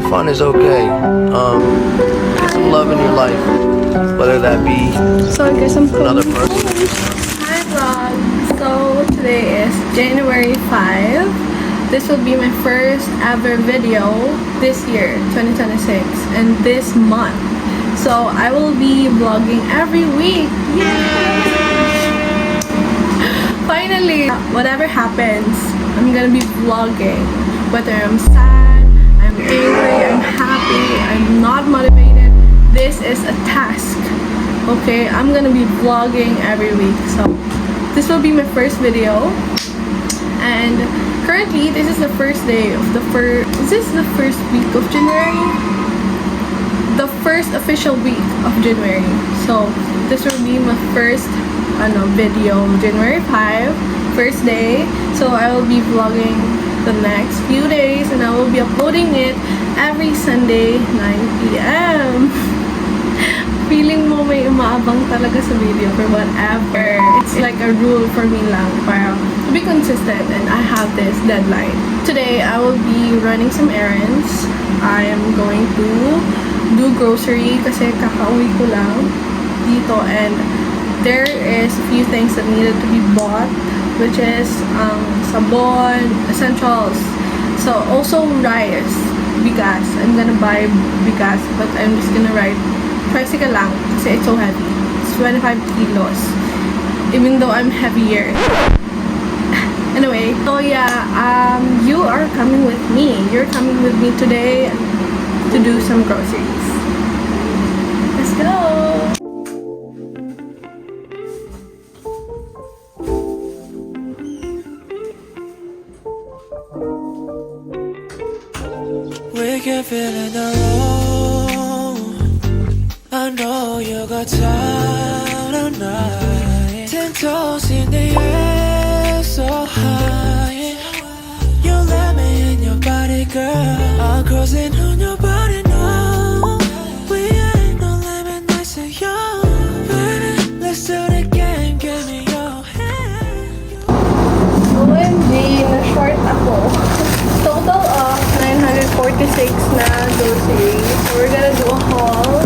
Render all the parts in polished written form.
fun is okay. Get some love in your life, whether that be So I guess I'm another person. Hi vlog! So today is January 5. This will be my first ever video this year, 2026, and this month. So I will be vlogging every week. Yay! Finally, whatever happens, I'm gonna be vlogging. Whether I'm sad, I'm angry, I'm happy, I'm not motivated, this is a task. Okay, I'm gonna be vlogging every week. So this will be my first video, and currently this is the first day of the first. Is this the first week of January? The first official week of January. So this will be my first video, January 5, first day. So I will be vlogging the next few days, and I will be uploading it every Sunday 9 p.m. Feeling mo may umaabang talaga sa video for whatever. It's like a rule for me lang para to be consistent, and I have this deadline. Today, I will be running some errands. I am going to do grocery kasi kakauwi ko lang dito, and there is a few things that needed to be bought, which is sabon, essentials. So also rice, bigas. I'm gonna buy bigas, but I'm just gonna ride tricycle lang kasi it's so heavy. It's 25 kilos, even though I'm heavier. Anyway, so yeah, you are coming with me. You're coming with me today to do some groceries. Let's go! We can feel it alone. I know you got tired of night. 10 toes in the air, so high. You let me in your body, girl. I'm cruising on your body now. We ain't no limit, nice and young. Baby, let's do the game, give me your hand. OMG, na-short ako. Total of 946 na groceries. So we're gonna do a haul.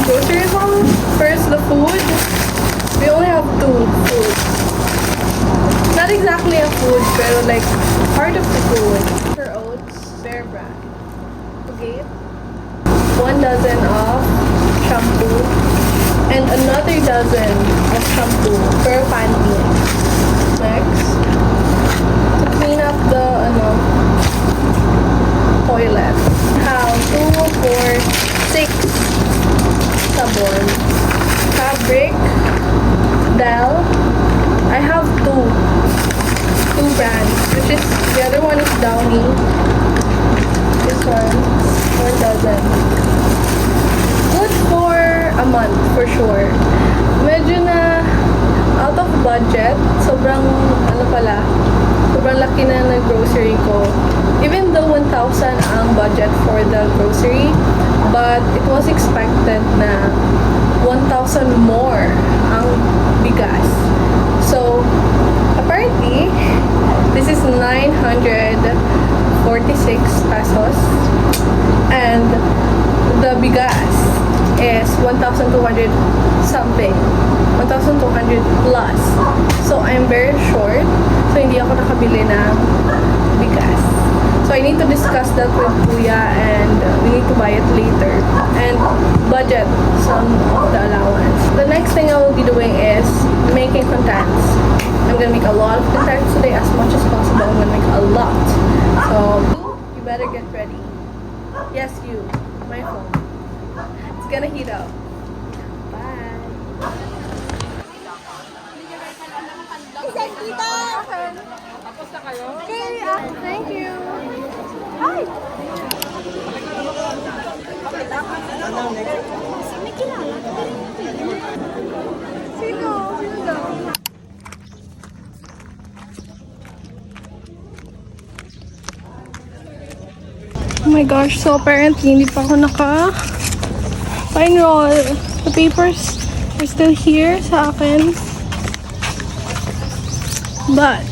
Grocery haul. First, the food. We only have 2 food. Not exactly a food, pero like part of the food. For oats, Bear Brand. Okay. 1 dozen of shampoo. And another dozen of shampoo per panty. Next, to clean up the toilet. Have 2, 4, 6 sabon. Fabric, Dell. I have 2 brands, which is the other one is Downy. This one, 1 dozen. Good for a month for sure. Medyo na out of budget. Sobrang sobrang laki na grocery ko. Even though 1,000 ang budget for the grocery, but it was expected na 1,000 more ang bigas. So, apparently, this is 946 pesos, and the bigas is 1,200 something. 1,200 plus. So, I'm very short. So, hindi ako nakabili ng bigas. So, I need to discuss that with Kuya, and we need to buy it later. And budget some of the allowance. The next thing I will be doing is making contents. I'm gonna make a lot of contents today, as much as possible. I'm gonna make a lot. So, you better get ready. Yes, you. My phone. It's gonna heat up. Bye. Tapos na kayo? Okay, thank you. Hi. Sino? Sino daw? Oh my gosh, so apparently hindi pa ako naka-enroll. The papers are still here sa akin. But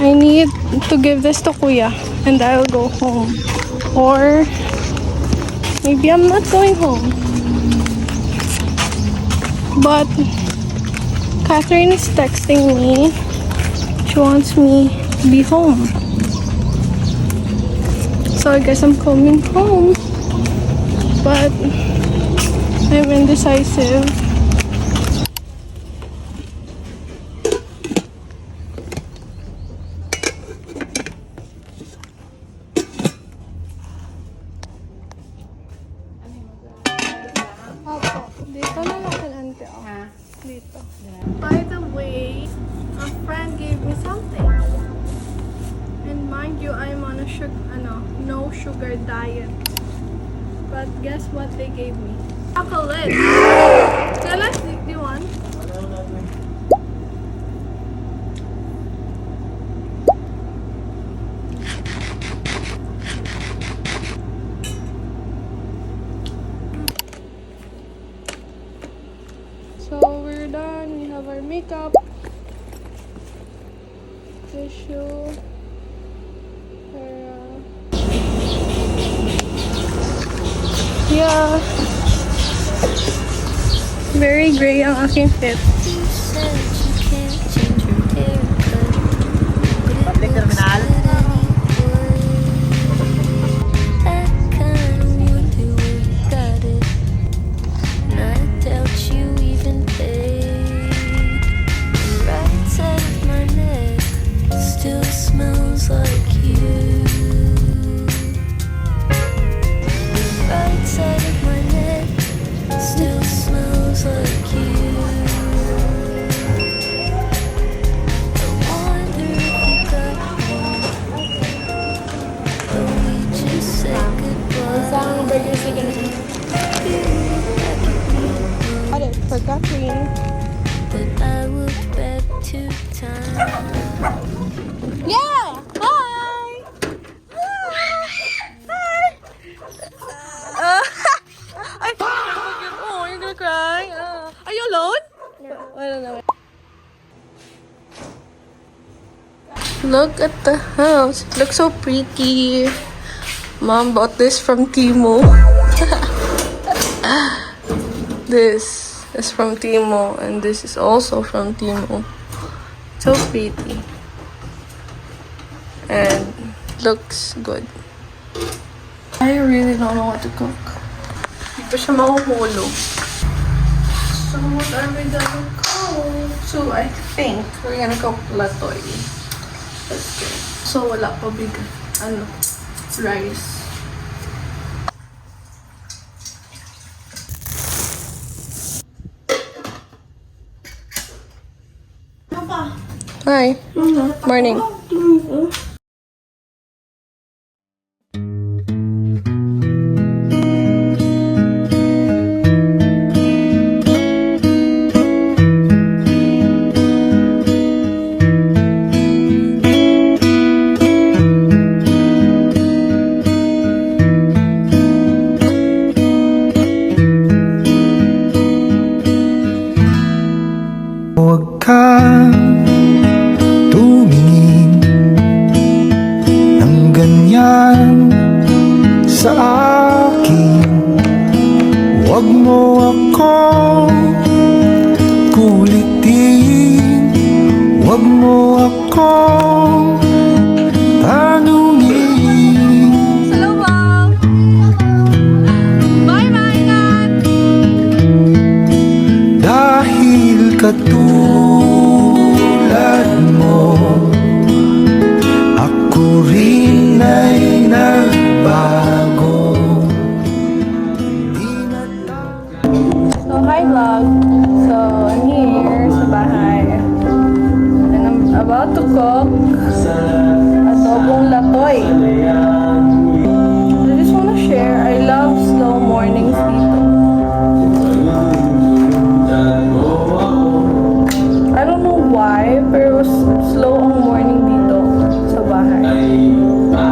I need to give this to Kuya and I'll go home. Or maybe I'm not going home. But Catherine is texting me. She wants me to be home. So I guess I'm coming home. But I'm indecisive. Dito na lang kalante ako. Dito. By the way, a friend gave me something. And mind you, I'm on a no sugar diet. But guess what they gave me? Chocolate. Chocolate, do you want? So we're done. We have our makeup, tissue, yeah. Very gray ang aking fit. Public terminal. Still smells like you. Right side of my neck still smells like you. I wonder if you got one, but we just said goodbye. Isang burger chicken. Got it for Catherine. But I look back to time. Yeah! Hi! Hi! Oh, you're gonna cry? Are you alone? No. I don't know. Look at the house. It looks so pretty. Mom bought this from Timo. This is from Timo, and this is also from Timo. So pretty. And looks good. I really don't know what to cook. Hindi pa siya mahuhulog. So what are we gonna cook? So I think we're gonna cook latoy. Let's go. So wala pa bigas. Rice. Hi. Morning. Huwag kang tumingin ng ganyan sa akin. Huwag mo akong kulitin. Huwag mo akong tanungin. Salamat! Bye-bye, Nat! Dahil katulad mo, ako rin ay nagbago. Di na So, hi vlog! So, I'm here sa bahay. And I'm about to cook adobong latoy. I just wanna share, I love slow mornings dito. I don't know why, pero slow ang morning dito sa bahay.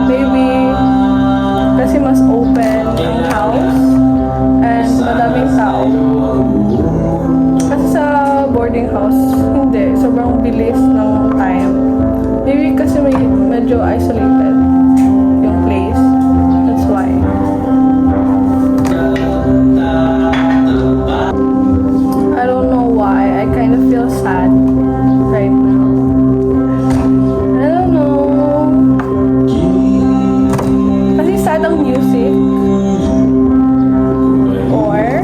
Maybe kasi mas open ang house and madaming tao. Kasi sa boarding house, hindi. Sobrang bilis ng time. Maybe kasi medyo isolated yung place. That's why. I don't know why. I kind of feel sad right now. I don't know. Kasi sad ang music. Or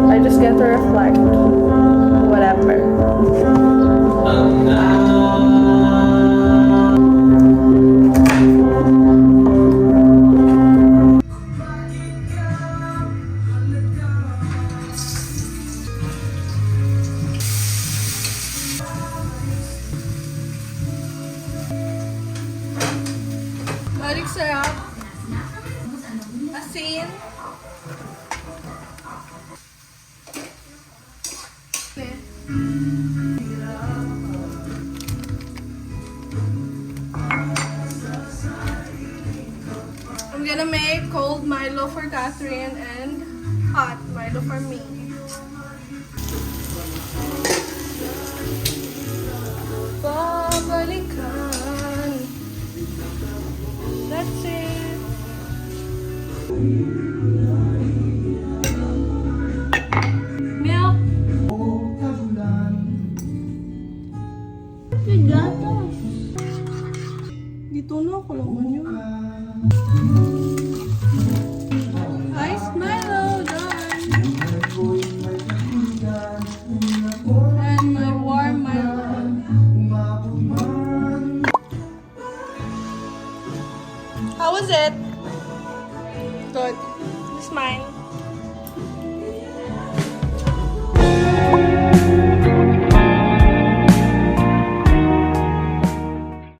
I just get to reflect. Whatever. Balik sarap. Asin. I'm gonna make cold Milo for Catherine and hot Milo for me. Babalikan. That's it. Milk. Gatas. Dito na ako lang yun. Ice Milo, done. And my warm Milo. How was it? Good. It's mine.